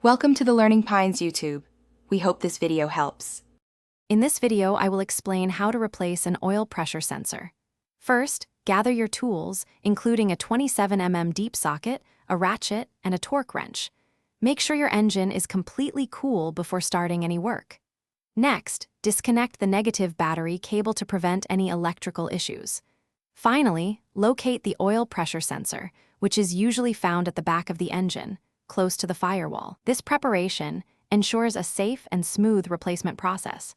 Welcome to the Learning Pines YouTube. We hope this video helps. In this video, I will explain how to replace an oil pressure sensor. First, gather your tools, including a 27mm deep socket, a ratchet, and a torque wrench. Make sure your engine is completely cool before starting any work. Next, disconnect the negative battery cable to prevent any electrical issues. Finally, locate the oil pressure sensor, which is usually found at the back of the engine, close to the firewall. This preparation ensures a safe and smooth replacement process.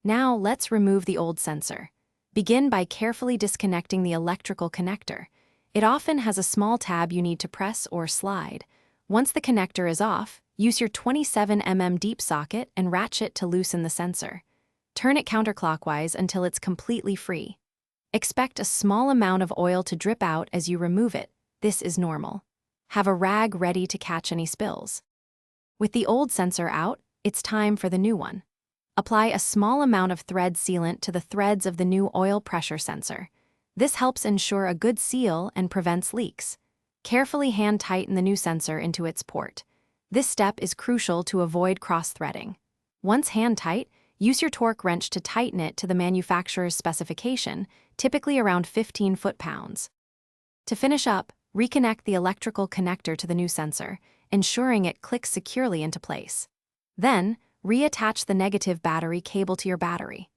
Now let's remove the old sensor. Begin by carefully disconnecting the electrical connector. It often has a small tab you need to press or slide. Once the connector is off, use your 27mm deep socket and ratchet to loosen the sensor. Turn it counterclockwise until it's completely free. Expect a small amount of oil to drip out as you remove it. This is normal. Have a rag ready to catch any spills. With the old sensor out, it's time for the new one. Apply a small amount of thread sealant to the threads of the new oil pressure sensor. This helps ensure a good seal and prevents leaks. Carefully hand tighten the new sensor into its port. This step is crucial to avoid cross-threading. Once hand tight, use your torque wrench to tighten it to the manufacturer's specification, typically around 15 foot-pounds. To finish up, reconnect the electrical connector to the new sensor, ensuring it clicks securely into place. Then, reattach the negative battery cable to your battery.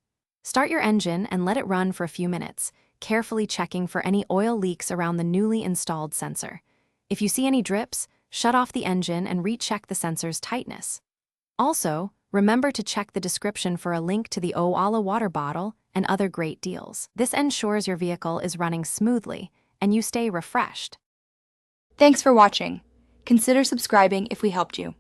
Start your engine and let it run for a few minutes, carefully checking for any oil leaks around the newly installed sensor. If you see any drips, shut off the engine and recheck the sensor's tightness. Also, remember to check the description for a link to the Owala water bottle and other great deals. This ensures your vehicle is running smoothly and you stay refreshed. Thanks for watching. Consider subscribing if we helped you.